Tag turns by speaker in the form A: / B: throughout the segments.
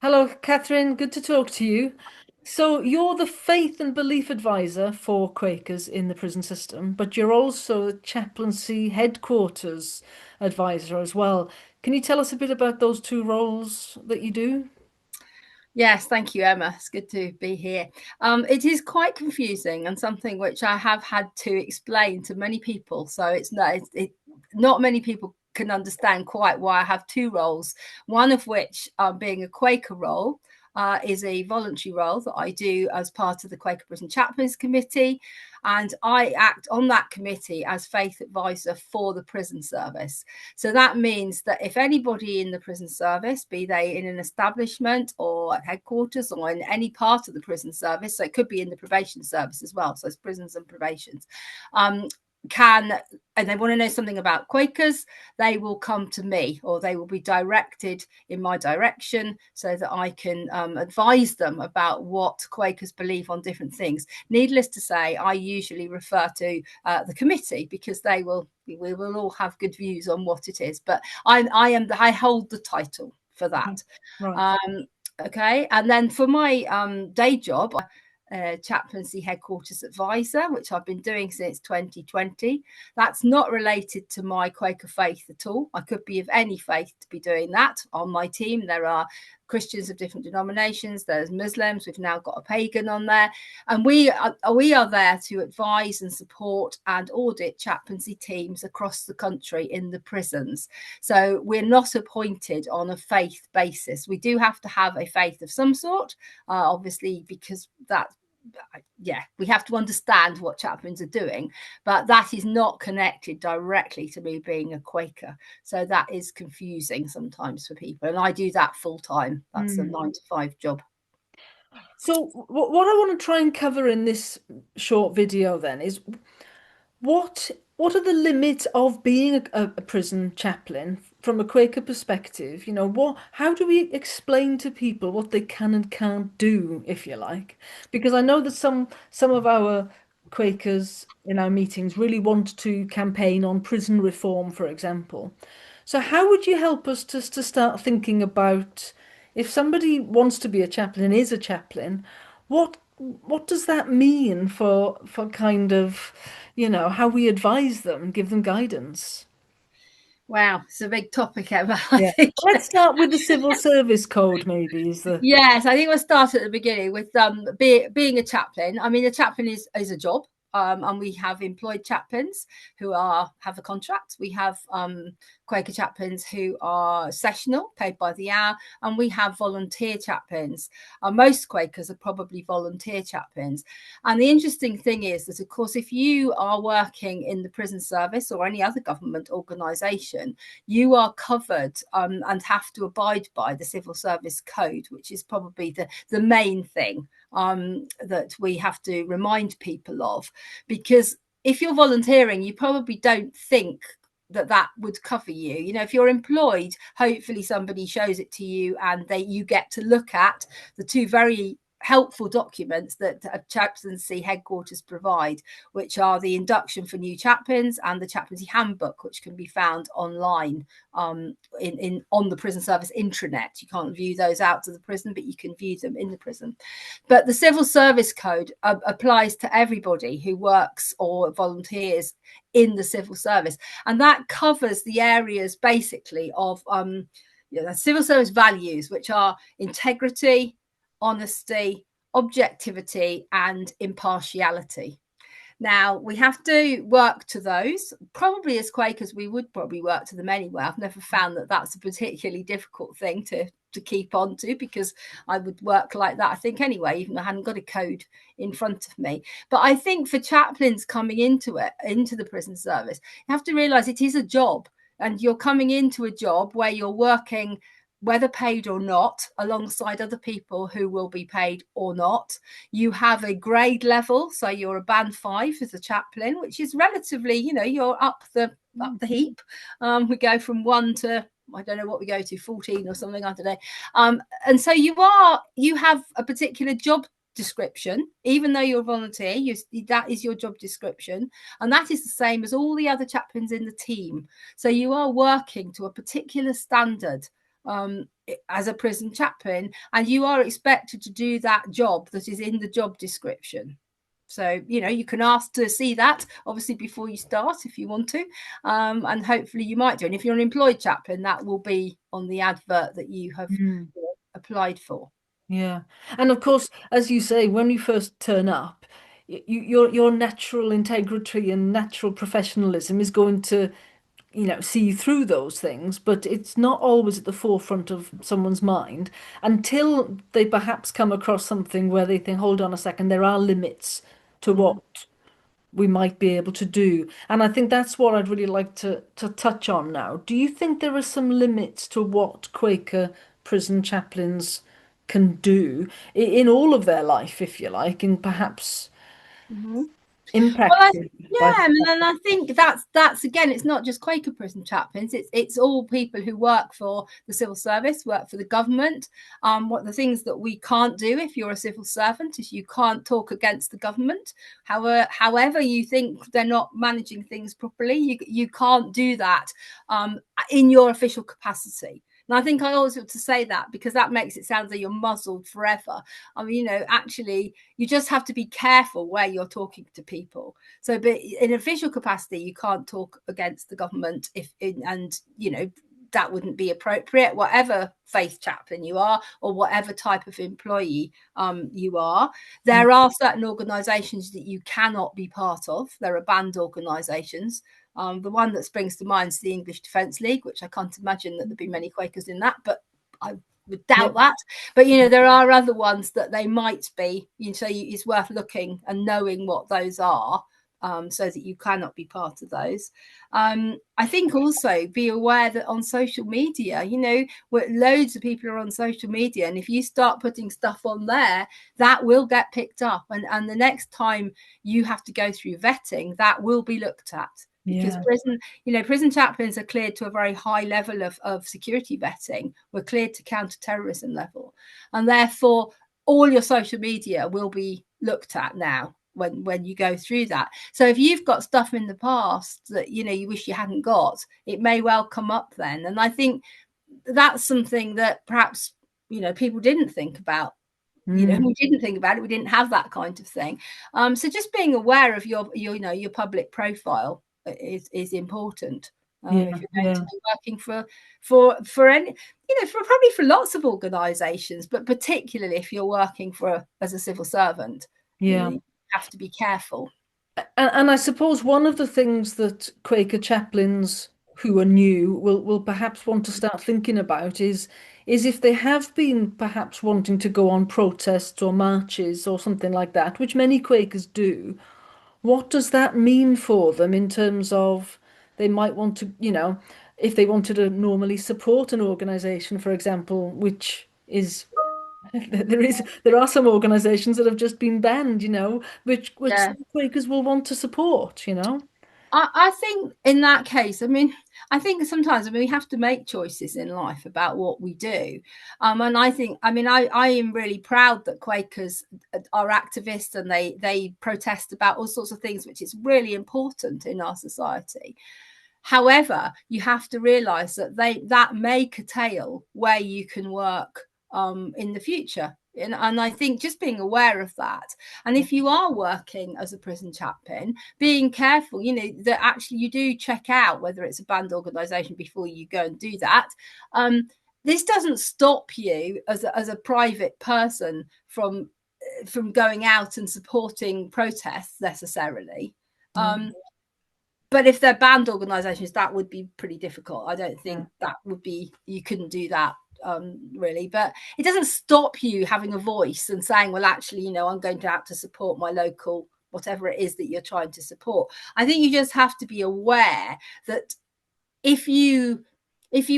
A: Hello, Catherine. Good to talk to you. So, you're the faith and belief advisor for Quakers in the prison system, but you're also the chaplaincy headquarters advisor as well. Can you tell us a bit about those two roles that you do?
B: Yes, thank you, Emma. It's good to be here. It is quite confusing and something which I have had to explain to many people. So not many people can understand quite why I have two roles. One of which, being a Quaker role, is a voluntary role that I do as part of the Quaker Prison Chaplains Committee. And I act on that committee as faith advisor for the prison service. So that means that if anybody in the prison service, be they in an establishment or at headquarters or in any part of the prison service, so it could be in the probation service as well, so it's prisons and probations, um, and they want to know something about Quakers, they will come to me or they will be directed in my direction so that I can advise them about what Quakers believe on different things. Needless to say, I usually refer to the committee because we will all have good views on what it is. But I hold the title for
A: Mhm.
B: that.
A: Right.
B: Um, okay, and then for my day job, chaplaincy headquarters advisor, which I've been doing since 2020. That's not related to my Quaker faith at all. I could be of any faith to be doing that. On my team, there are Christians of different denominations, there's Muslims, we've now got a pagan on there. And we are there to advise and support and audit chaplaincy teams across the country in the prisons. So we're not appointed on a faith basis. We do have to have a faith of some sort, obviously, because we have to understand what chaplains are doing, but that is not connected directly to me being a Quaker. So that is confusing sometimes for people. And I do that full time. That's a
A: Mm.
B: 9 to 5 job.
A: So, what I want to try and cover in this short video then is what are the limits of being a prison chaplain from a Quaker perspective? How do we explain to people what they can and can't do, if you like? Because I know that some of our Quakers in our meetings really want to campaign on prison reform, for example. So how would you help us to start thinking about if somebody wants to be a chaplain and is a chaplain, what does that mean for kind of, how we advise them, give them guidance?
B: Wow, it's a big topic, Emma. I
A: Yeah.
B: think.
A: Let's start with the civil service code, maybe, is the
B: Yes, I think we'll start at the beginning with being a chaplain. I mean, a chaplain is a job, and we have employed chaplains who have a contract. We have Quaker chaplains who are sessional, paid by the hour, and we have volunteer chaplains. Most Quakers are probably volunteer chaplains. And the interesting thing is that, of course, if you are working in the prison service or any other government organisation, you are covered and have to abide by the civil service code, which is probably the main thing that we have to remind people of. Because if you're volunteering, you probably don't think that would cover you. You know, if you're employed, hopefully somebody shows it to you and you get to look at the two very helpful documents that a chaplaincy headquarters provide, which are the induction for new chaplains and the chaplaincy handbook, which can be found online on the prison service intranet. You can't view those out to the prison, but you can view them in the prison. But the civil service code applies to everybody who works or volunteers in the civil service, and that covers the areas basically of civil service values, which are integrity, honesty, objectivity, and impartiality. Now, we have to work to those. Probably as Quakers, we would probably work to them anyway. I've never found that that's a particularly difficult thing to keep on to, because I would work like that, I think, anyway, even though I hadn't got a code in front of me. But I think for chaplains coming into the prison service, you have to realise it is a job, and you're coming into a job where you're working, whether paid or not, alongside other people who will be paid or not. You have a grade level, so you're a band 5 as a chaplain, which is relatively, you're up the heap. We go from 1 to, I don't know what we go to, 14 or something, I don't know. And so you have a particular job description. Even though you're a volunteer, that is your job description, and that is the same as all the other chaplains in the team. So you are working to a particular standard, as a prison chaplain, and you are expected to do that job that is in the job description. So, you know, you can ask to see that obviously before you start if you want to, and hopefully you might do. And if you're an employed chaplain, that will be on the advert that you have applied for.
A: Yeah. And of course, as you say, when you first turn up, your natural integrity and natural professionalism is going to, see through those things, but it's not always at the forefront of someone's mind until they perhaps come across something where they think, hold on a second, there are limits to what we might be able to do. And I think that's what I'd really like to touch on now. Do you think there are some limits to what Quaker prison chaplains can do in all of their life, if you like, and perhaps impacted by
B: yeah, and I think that's again, it's not just Quaker prison chaplains. It's all people who work for the civil service, work for the government. What the things that we can't do if you're a civil servant is you can't talk against the government. However you think they're not managing things properly, you can't do that in your official capacity. And I think I always want to say that because that makes it sound like you're muzzled forever. I mean, actually, you just have to be careful where you're talking to people. So, but in official capacity, you can't talk against the government that wouldn't be appropriate, whatever faith chaplain you are or whatever type of employee you are. There are certain organisations that you cannot be part of. There are banned organisations. The one that springs to mind is the English Defence League, which I can't imagine that there'd be many Quakers in that, but I would doubt that. But, there are other ones that they might be. So it's worth looking and knowing what those are so that you cannot be part of those. I think also be aware that on social media, loads of people are on social media. And if you start putting stuff on there, that will get picked up. And the next time you have to go through vetting, that will be looked at. Because prison chaplains are cleared to a very high level of security vetting. We're cleared to counter-terrorism level. And therefore, all your social media will be looked at now when you go through that. So if you've got stuff in the past that, you wish you hadn't got, it may well come up then. And I think that's something that perhaps, people didn't think about. We didn't think about it. We didn't have that kind of thing. So just being aware of your public profile is important if you're going to be working for any, for lots of organisations, but particularly if you're working as a civil servant, you have to be careful.
A: And I suppose one of the things that Quaker chaplains who are new will perhaps want to start thinking about is if they have been perhaps wanting to go on protests or marches or something like that, which many Quakers do. What does that mean for them in terms of they might want to, if they wanted to normally support an organization, for example, which is there are some organizations that have just been banned, which Quakers will want to support,
B: I think in that case, I think sometimes we have to make choices in life about what we do. And I think, I am really proud that Quakers are activists and they protest about all sorts of things, which is really important in our society. However, you have to realise that may curtail where you can work in the future. And I think just being aware of that. And if you are working as a prison chaplain, being careful, that actually you do check out whether it's a banned organisation before you go and do that. This doesn't stop you as a private person from going out and supporting protests necessarily. But if they're banned organisations, that would be pretty difficult. I don't think that would be, you couldn't do that. Really, but it doesn't stop you having a voice and saying, well, actually, I'm going to have to support my local, whatever it is that you're trying to support. I think you just have to be aware that if you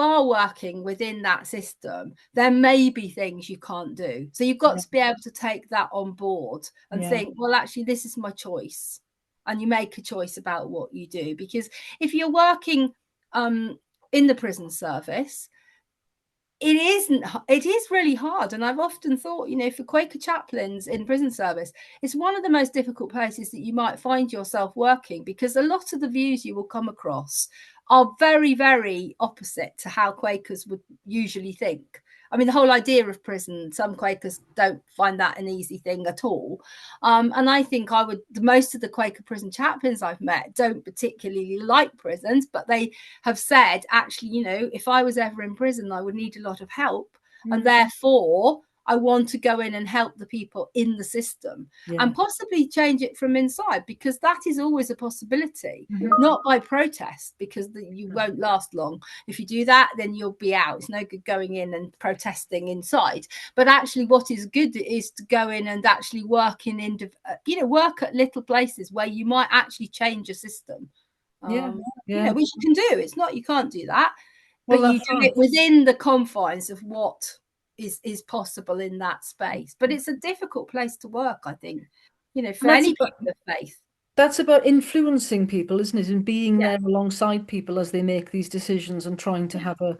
B: are working within that system, there may be things you can't do. So you've got to be able to take that on board and think, well, actually, this is my choice. And you make a choice about what you do. Because if you're working in the prison service, it is really hard. And I've often thought, for Quaker chaplains in prison service, it's one of the most difficult places that you might find yourself working, because a lot of the views you will come across are very, very opposite to how Quakers would usually think. I mean, the whole idea of prison, some Quakers don't find that an easy thing at all. And I think most of the Quaker prison chaplains I've met don't particularly like prisons, but they have said, actually, if I was ever in prison, I would need a lot of help. And therefore, I want to go in and help the people in the system and possibly change it from inside, because that is always a possibility, not by protest, because you won't last long. If you do that, then you'll be out. It's no good going in and protesting inside. But actually, what is good is to go in and actually work work at little places where you might actually change a system. Which you can do. It's not, you can't do that, but you do it within the confines of what is possible in that space. But it's a difficult place to work, I think, for any people of faith.
A: That's about influencing people, isn't it? And being there alongside people as they make these decisions and trying to have to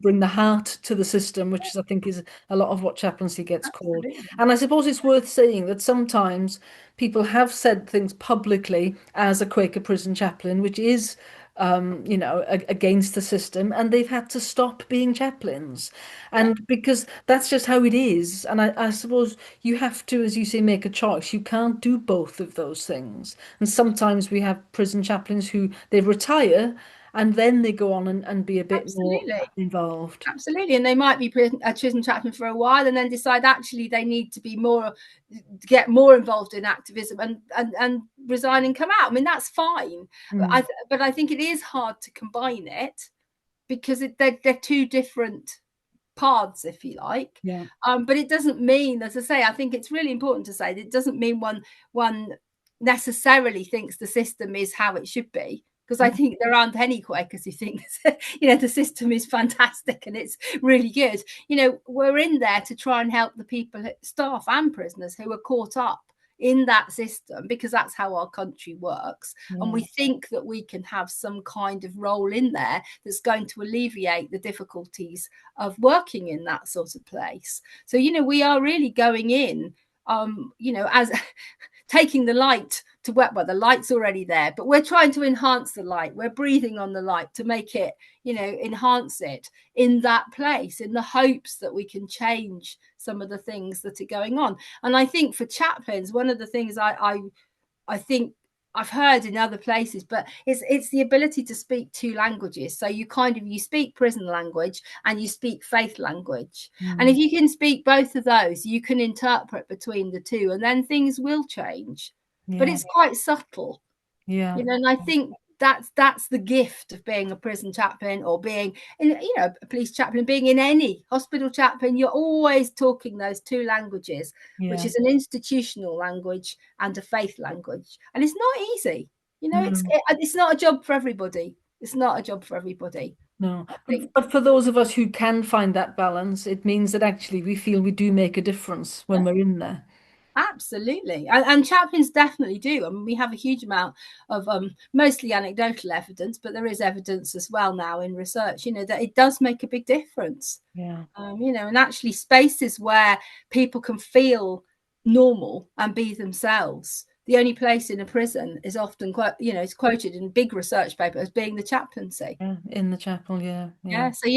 A: bring the heart to the system, which I think is a lot of what chaplaincy gets called. And I suppose it's worth saying that sometimes people have said things publicly as a Quaker prison chaplain, which is against the system, and they've had to stop being chaplains. And because that's just how it is. And I suppose you have to, as you say, make a choice. You can't do both of those things. And sometimes we have prison chaplains who they retire and then they go on and be a bit more involved.
B: Absolutely. And they might be a prison chaplain for a while and then decide actually they need to be get more involved in activism and resign and come out. I mean, that's fine. But I think it is hard to combine it, because they're two different paths, if you like. But it doesn't mean, as I say, I think it's really important to say that it doesn't mean one necessarily thinks the system is how it should be. Because I think there aren't any Quakers who think, the system is fantastic and it's really good. We're in there to try and help the people, staff and prisoners, who are caught up in that system, because that's how our country works. And we think that we can have some kind of role in there that's going to alleviate the difficulties of working in that sort of place. So, we are really going in, as taking the light to work. Well, the light's already there, but we're trying to enhance the light. We're breathing on the light to make it, enhance it in that place, in the hopes that we can change some of the things that are going on. And I think for chaplains, one of the things I think I've heard in other places, but it's the ability to speak two languages. So you speak prison language and you speak faith language. And if you can speak both of those, you can interpret between the two, and then things will change. But it's quite subtle. And I think that's the gift of being a prison chaplain, or being in, a police chaplain, being in any hospital chaplain. You're always talking those two languages, which is an institutional language and a faith language. And it's not easy. It's not a job for everybody. It's not a job for everybody.
A: No, but for those of us who can find that balance, it means that actually we feel we do make a difference when we're in there.
B: Absolutely. And chaplains definitely do. I mean, we have a huge amount of mostly anecdotal evidence, but there is evidence as well now in research, that it does make a big difference. And actually spaces where people can feel normal and be themselves. The only place in a prison is often it's quoted in big research papers as being the chaplaincy.
A: In the chapel,
B: So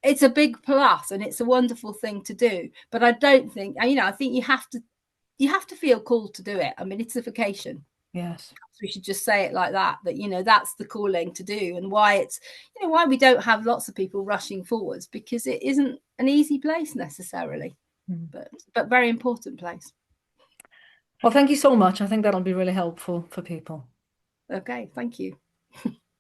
B: it's a big plus, and it's a wonderful thing to do. But I don't think, I think you have to feel called to do it. I mean, it's a vocation.
A: Yes.
B: We should just say it like that, that's the calling to do, and why it's, why we don't have lots of people rushing forwards, because it isn't an easy place necessarily, but very important place.
A: Well, thank you so much. I think that'll be really helpful for people.
B: Okay, thank you.